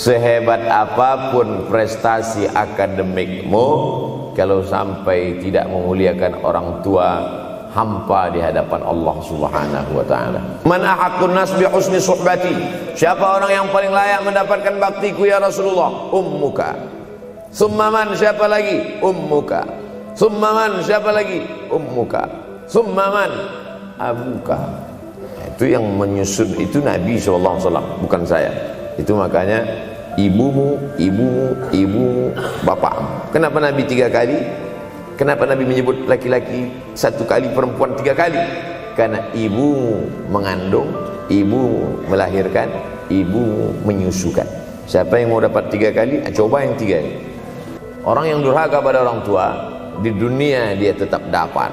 sehebat apapun prestasi akademikmu, kalau sampai tidak memuliakan orang tua, hampa di hadapan Allah Subhanahu wa taala. Man ahaqqun nas bi husni suhbati, siapa orang yang paling layak mendapatkan baktiku ya Rasulullah? Ummuka. Summa man, siapa lagi? Ummuka. Summa man, siapa lagi? Ummuka. Summa man, abuka. Itu yang menyusun itu Nabi SAW, bukan saya. Itu makanya ibumu, ibumu, ibumu, bapakmu. Kenapa Nabi 3 kali? Kenapa Nabi menyebut laki-laki 1 kali, perempuan 3 kali? Karena ibumu mengandung, ibumu melahirkan, ibumu menyusukan. Siapa yang mau dapat 3 kali? Coba yang 3 ini. Orang yang durhaka pada orang tua, di dunia dia tetap dapat,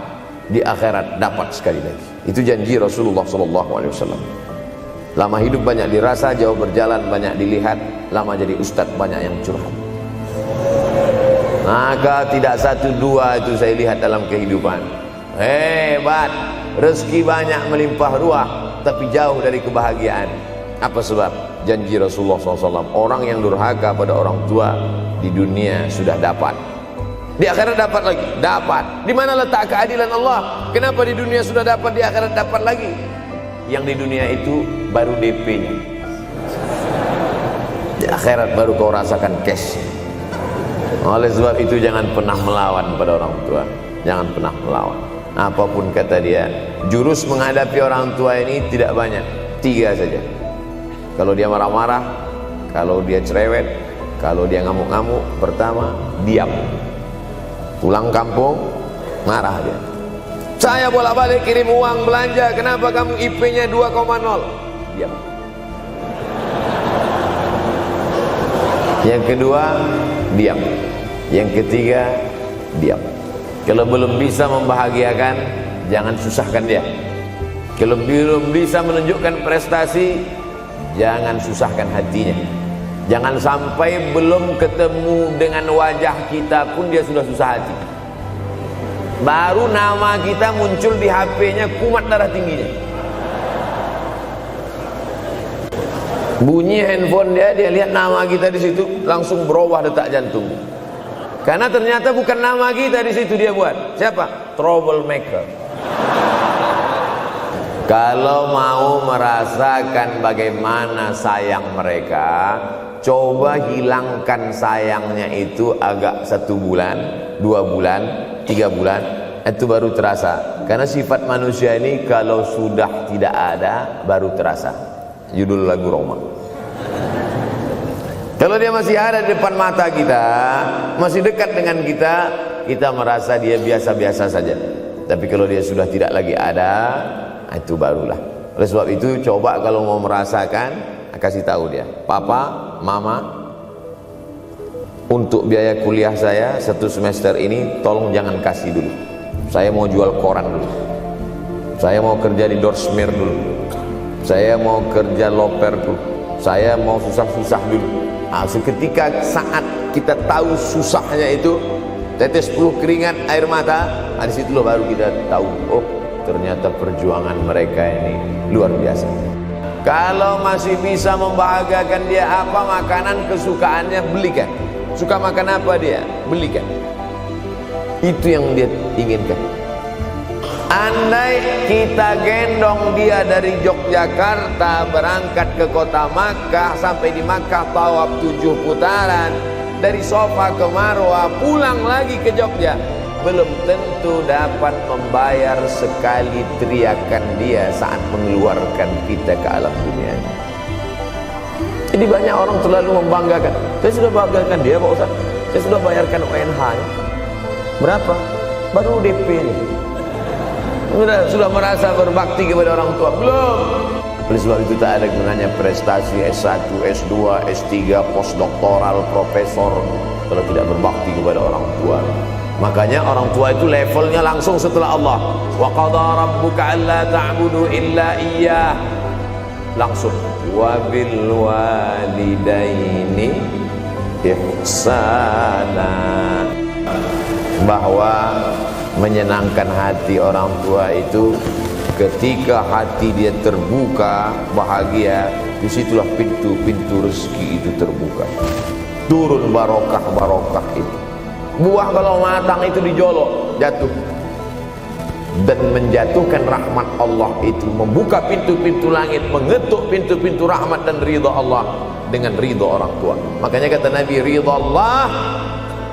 di akhirat dapat sekali lagi. Itu janji Rasulullah SAW. Lama hidup banyak dirasa, jauh berjalan banyak dilihat, lama jadi ustadz banyak yang curhat. Maka tidak 1 2 itu saya lihat dalam kehidupan. Hebat, rezeki banyak melimpah ruah, tapi jauh dari kebahagiaan. Apa sebab? Janji Rasulullah SAW. Orang yang durhaka pada orang tua di dunia sudah dapat, di akhirat dapat lagi, dapat. Di mana letak keadilan Allah? Kenapa di dunia sudah dapat, di akhirat dapat lagi? Yang di dunia itu baru DP-nya, di akhirat baru kau rasakan cash. Oleh sebab itu jangan pernah melawan pada orang tua, jangan pernah melawan. Apapun kata dia, jurus menghadapi orang tua ini tidak banyak, 3 saja. Kalau dia marah-marah, kalau dia cerewet, kalau dia ngamuk-ngamuk, pertama diam. Pulang kampung marah dia. Saya bolak-balik kirim uang belanja, kenapa kamu IP-nya 2,0? Diam. Yang kedua, diam. Yang ketiga, diam. Kalau belum bisa membahagiakan, jangan susahkan dia. Kalau belum bisa menunjukkan prestasi, jangan susahkan hatinya. Jangan sampai belum ketemu dengan wajah kita pun dia sudah susah hati. Baru nama kita muncul di HP-nya, kumat darah tingginya. Bunyi handphone dia lihat nama kita di situ, langsung berubah detak jantung. Karena ternyata bukan nama kita di situ dia buat. Siapa? Troublemaker. Kalau mau merasakan bagaimana sayang mereka, coba hilangkan sayangnya itu agak 1 bulan, 2 bulan, 3 bulan, itu baru terasa. Karena sifat manusia ini kalau sudah tidak ada baru terasa. Judul lagu Roma. Kalau dia masih ada di depan mata kita, masih dekat dengan kita, kita merasa dia biasa-biasa saja. Tapi kalau dia sudah tidak lagi ada, itu barulah. Oleh sebab itu coba kalau mau merasakan, kasih tahu dia, papa, mama, untuk biaya kuliah saya 1 semester ini tolong jangan kasih dulu. Saya mau jual koran dulu, saya mau kerja di Dorsmir dulu, saya mau kerja loper dulu, saya mau susah-susah dulu. Seketika saat kita tahu susahnya itu, tetes peluh keringat, air mata, di situ loh baru kita tahu, oh ternyata perjuangan mereka ini luar biasa. Kalau masih bisa membahagiakan dia, apa makanan kesukaannya, belikan. Suka makan apa dia, belikan. Itu yang dia inginkan. Andai kita gendong dia dari Yogyakarta berangkat ke kota Makkah, sampai di Makkah tawaf 7 putaran, dari Safa ke Marwah, pulang lagi ke Jogja, belum tentu dapat membayar sekali teriakan dia saat mengeluarkan kita ke alam dunia ini. Jadi banyak orang terlalu membanggakan. Saya sudah banggakan dia Pak Ustaz, saya sudah bayarkan ONH -nya. Berapa? Baru DP ini. Sudah merasa berbakti kepada orang tua? Belum. Oleh sebab itu tak ada gunanya prestasi S1, S2, S3, postdoktoral, profesor kalau tidak berbakti kepada orang tua. Makanya orang tua itu levelnya langsung setelah Allah. Wa qadha rabbuka alla ta'budu illa iyyah. Langsung wa bil walidaini ihsana. Bahwa menyenangkan hati orang tua itu ketika hati dia terbuka, bahagia, disitulah pintu-pintu rezeki itu terbuka. Turun barokah-barokah itu. Buah kalau matang itu dijolok, jatuh. Dan menjatuhkan rahmat Allah itu, membuka pintu-pintu langit, mengetuk pintu-pintu rahmat dan ridha Allah dengan ridha orang tua. Makanya kata Nabi, ridha Allah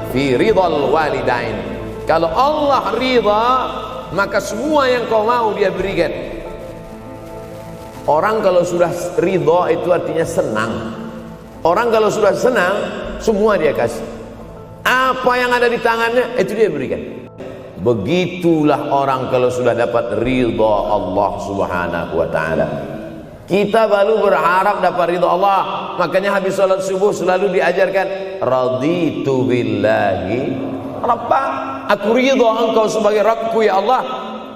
fi ridhal walidain. Kalau Allah ridha, maka semua yang kau mau dia berikan. Orang kalau sudah ridha itu artinya senang. Orang kalau sudah senang, semua dia kasih. Apa yang ada di tangannya itu dia berikan. Begitulah orang kalau sudah dapat ridha Allah Subhanahu wa taala. Kita baru berharap dapat ridha Allah. Makanya habis salat subuh selalu diajarkan, raditu billahi rabba. Aku ridha engkau sebagai Rabbku ya Allah.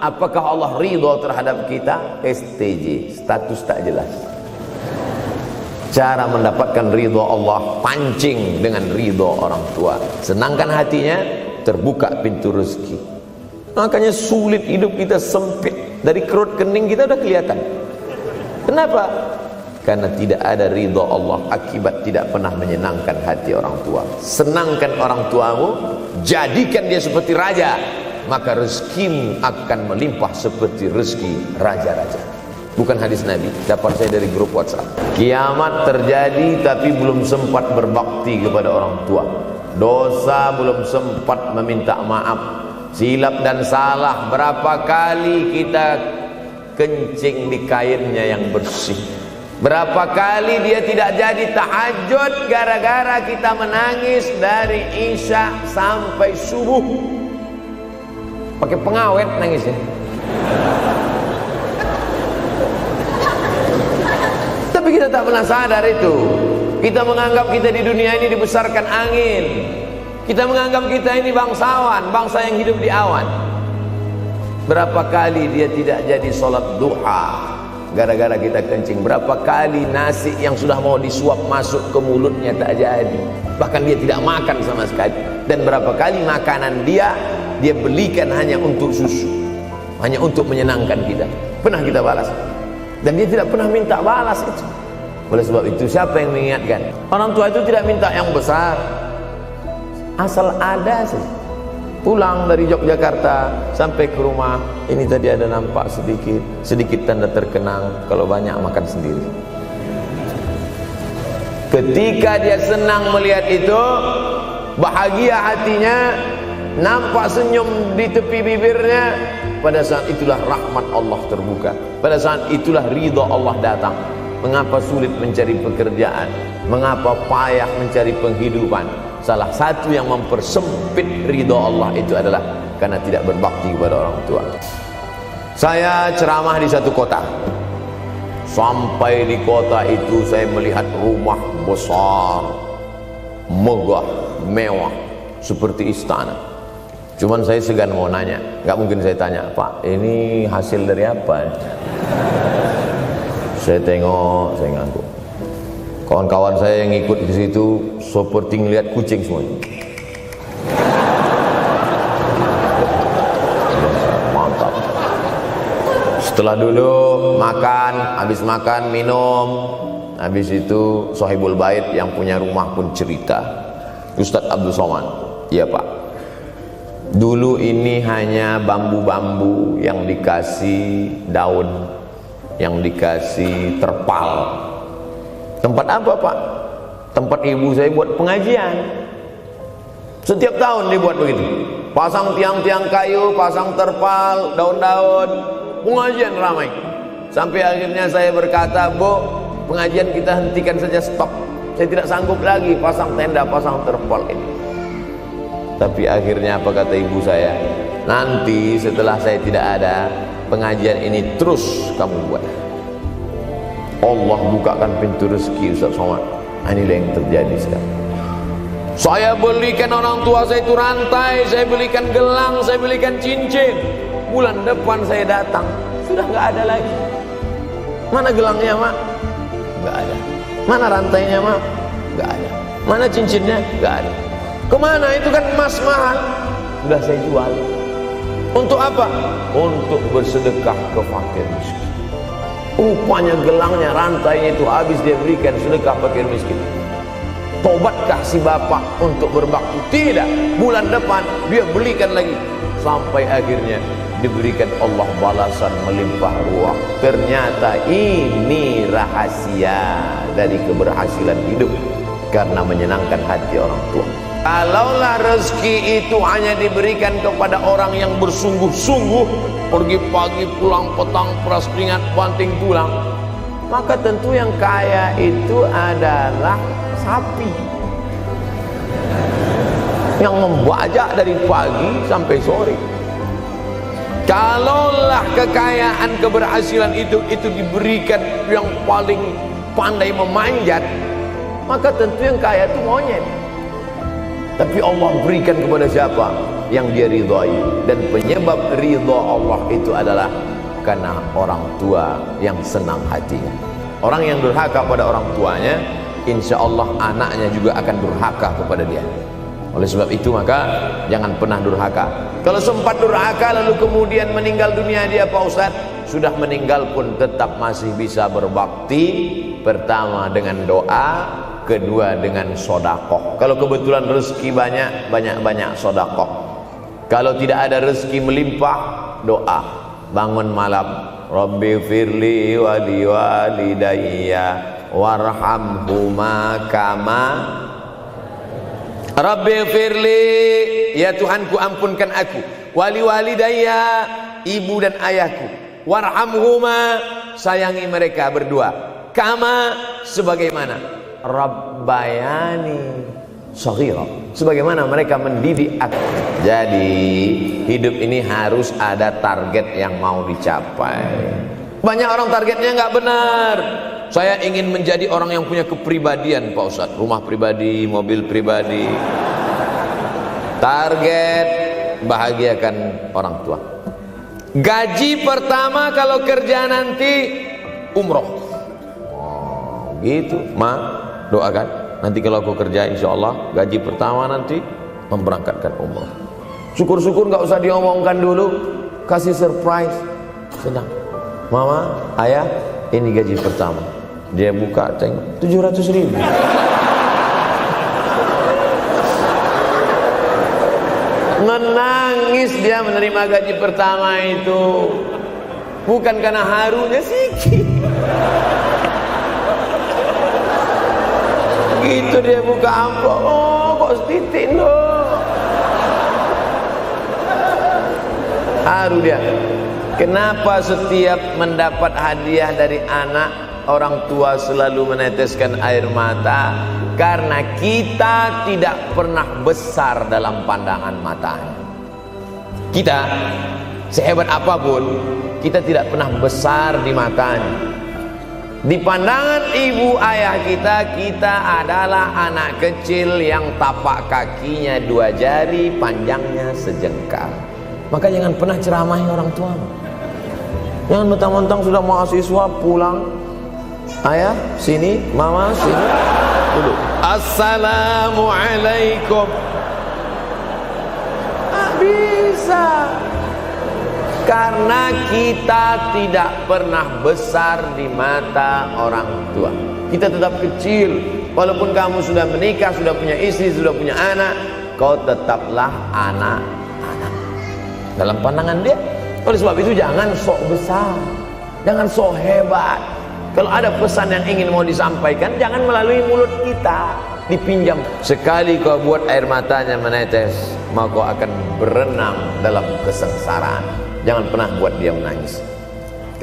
Apakah Allah ridha terhadap kita? STJ, status tak jelas. Cara mendapatkan ridha Allah, pancing dengan ridha orang tua. Senangkan hatinya, terbuka pintu rezeki. Makanya sulit hidup kita, sempit. Dari kerut kening kita udah kelihatan. Kenapa? Karena tidak ada ridha Allah, akibat tidak pernah menyenangkan hati orang tua. Senangkan orang tuamu, jadikan dia seperti raja, maka rezekimu akan melimpah seperti rezeki raja-raja. Bukan hadis Nabi, dapat saya dari grup WhatsApp. Kiamat terjadi tapi belum sempat berbakti kepada orang tua. Dosa belum sempat meminta maaf. Silap dan salah berapa kali kita kencing di kainnya yang bersih. Berapa kali dia tidak jadi tahajud gara-gara kita menangis dari Isya sampai subuh. Pakai pengawet nangisnya. Tapi kita tak pernah sadar itu. Kita menganggap kita di dunia ini dibesarkan angin. Kita menganggap kita ini bangsawan, bangsa yang hidup di awan. Berapa kali dia tidak jadi sholat duha gara-gara kita kencing. Berapa kali nasi yang sudah mau disuap masuk ke mulutnya tak jadi. Bahkan dia tidak makan sama sekali. Dan berapa kali makanan dia belikan hanya untuk susu, hanya untuk menyenangkan kita. Pernah kita balas. Dan dia tidak pernah minta balas itu. Oleh sebab itu siapa yang mengingatkan? Orang tua itu tidak minta yang besar, asal ada sih. Pulang dari Yogyakarta sampai ke rumah, ini tadi ada nampak sedikit tanda terkenang. Kalau banyak makan sendiri. Ketika dia senang melihat itu, bahagia hatinya, nampak senyum di tepi bibirnya, pada saat itulah rahmat Allah terbuka. Pada saat itulah ridha Allah datang. Mengapa sulit mencari pekerjaan? Mengapa payah mencari penghidupan? Salah satu yang mempersempit ridha Allah itu adalah karena tidak berbakti kepada orang tua. Saya ceramah di satu kota. Sampai di kota itu saya melihat rumah besar, megah, mewah, seperti istana. Cuman saya segan mau nanya. Gak mungkin saya tanya, Pak, ini hasil dari apa? Saya tengok, saya ngantuk. Kawan-kawan saya yang ikut di situ seperti ngelihat kucing semuanya. Mantap. Setelah dulu makan, habis makan minum, habis itu Sohibul Bait yang punya rumah pun cerita. Ustadz Abdul Somad, iya Pak. Dulu ini hanya bambu-bambu yang dikasih daun, yang dikasih terpal. Tempat apa Pak? Tempat ibu saya buat pengajian. Setiap tahun dibuat begitu. Pasang tiang-tiang kayu, pasang terpal, daun-daun, pengajian ramai. Sampai akhirnya saya berkata, Bu, pengajian kita hentikan saja, stop. Saya tidak sanggup lagi pasang tenda, pasang terpal ini. Tapi akhirnya apa kata ibu saya? Nanti setelah saya tidak ada, pengajian ini terus kamu buat. Allah bukakan pintu rezeki Ustaz Somad. Inilah yang terjadi sekarang. Saya belikan orang tua saya itu rantai, saya belikan gelang, saya belikan cincin. Bulan depan saya datang, sudah nggak ada lagi. Mana gelangnya Mak? Nggak ada. Mana rantainya Mak? Nggak ada. Mana cincinnya? Nggak ada. Kemana? Itu kan emas mahal. Sudah saya jual. Untuk apa? Untuk bersedekah ke fakir miskin. Rupanya gelangnya, rantainya itu habis dia berikan sedekah fakir miskin. Tobatkah si bapak untuk berbakti? Tidak. Bulan depan dia belikan lagi, sampai akhirnya diberikan Allah balasan melimpah ruah. Ternyata ini rahasia dari keberhasilan hidup, karena menyenangkan hati orang tua. Kalaulah rezeki itu hanya diberikan kepada orang yang bersungguh-sungguh, pergi pagi pulang petang, peras keringat banting tulang, maka tentu yang kaya itu adalah sapi yang membajak dari pagi sampai sore. Kalaulah kekayaan keberhasilan itu diberikan yang paling pandai memanjat, maka tentu yang kaya itu monyet. Tapi Allah berikan kepada siapa yang dia ridhai, dan penyebab ridha Allah itu adalah karena orang tua yang senang hatinya. Orang yang durhaka pada orang tuanya, insya Allah anaknya juga akan durhaka kepada dia. Oleh sebab itu maka jangan pernah durhaka. Kalau sempat durhaka lalu kemudian meninggal dunia dia, Pak Ustadz, sudah meninggal pun tetap masih bisa berbakti. Pertama dengan doa, kedua dengan sodakoh. Kalau kebetulan rezeki banyak sodakoh. Kalau tidak ada rezeki melimpah, doa. Bangun malam, Rabbi firli wali walidayya warhamhuma kama Rabbi firli, ya Tuhanku ampunkan aku, wali walidayya, ibu dan ayahku, warhamhuma, sayangi mereka berdua, kama, sebagaimana Rabbayani shaghira, sebagaimana mereka mendidik aku. Jadi hidup ini harus ada target yang mau dicapai. Banyak orang targetnya nggak benar. Saya ingin menjadi orang yang punya kepribadian, Pak Ustadz, rumah pribadi, mobil pribadi. Target bahagiakan orang tua. Gaji pertama kalau kerja nanti umroh. Oh, gitu, Ma. Doakan nanti kalau aku kerja, insya Allah gaji pertama nanti memberangkatkan umroh. Syukur-syukur nggak usah diomongkan dulu, kasih surprise, senang. Mama, ayah, ini gaji pertama. Dia buka, tengok 700.000. Menangis dia menerima gaji pertama itu, bukan karena harunya sikit. Gitu dia buka amplop, oh kok setitik loh. Haru dia. Kenapa setiap mendapat hadiah dari anak, orang tua selalu meneteskan air mata? Karena kita tidak pernah besar dalam pandangan matanya. Kita sehebat apapun, kita tidak pernah besar di matanya. Di pandangan ibu ayah kita, kita adalah anak kecil yang tapak kakinya 2 jari, panjangnya sejengkal. Maka jangan pernah ceramahi orang tua. Jangan mentang-mentang sudah mahasiswa pulang, ayah sini, mama sini, duduk. Assalamualaikum. Bisa. Karena kita tidak pernah besar di mata orang tua. Kita tetap kecil. Walaupun kamu sudah menikah, sudah punya istri, sudah punya anak, kau tetaplah anak-anak dalam pandangan dia. Oleh sebab itu jangan sok besar, jangan sok hebat. Kalau ada pesan yang ingin mau disampaikan, jangan melalui mulut kita, dipinjam. Sekali kau buat air matanya menetes, maka kau akan berenang dalam kesengsaraan. Jangan pernah buat dia menangis.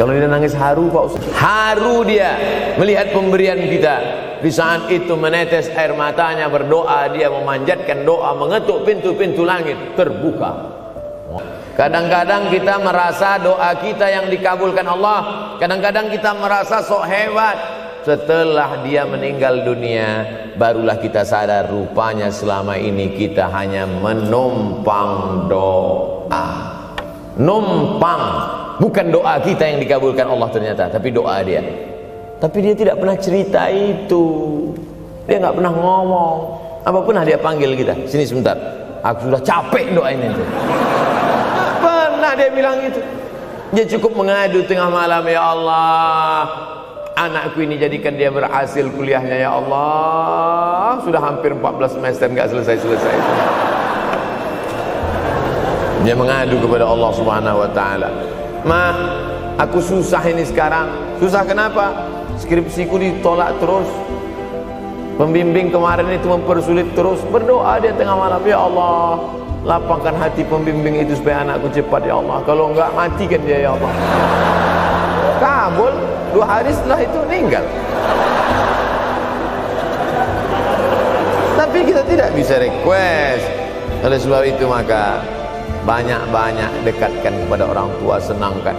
Kalau dia nangis haru, Pak Ustaz, haru dia melihat pemberian kita. Di saat itu menetes air matanya, berdoa, dia memanjatkan doa, mengetuk pintu-pintu langit, terbuka. Kadang-kadang kita merasa doa kita yang dikabulkan Allah, kadang-kadang kita merasa sok hebat. Setelah dia meninggal dunia, barulah kita sadar rupanya selama ini kita hanya menumpang doa. Numpang, bukan doa kita yang dikabulkan Allah ternyata, tapi doa dia. Tapi dia tidak pernah cerita itu, dia nggak pernah ngomong. Apa pernah dia panggil kita, sini sebentar, aku sudah capek doain itu. Pernah dia bilang itu. Dia cukup mengadu tengah malam, ya Allah, anakku ini jadikan dia berhasil kuliahnya, ya Allah. Sudah hampir 14 semester nggak selesai-selesai. Dia mengadu kepada Allah Subhanahu wa taala. Ma, aku susah ini sekarang. Susah kenapa? Skripsiku ditolak terus. Pembimbing kemarin itu mempersulit terus. Berdoa dia tengah malam, ya Allah, lapangkan hati pembimbing itu supaya anakku cepat, ya Allah. Kalau enggak, matikan dia, ya Allah. Kabul, 2 hari setelah itu meninggal. Tapi kita tidak bisa request. Oleh sebab itu maka banyak-banyak dekatkan kepada orang tua, senangkan.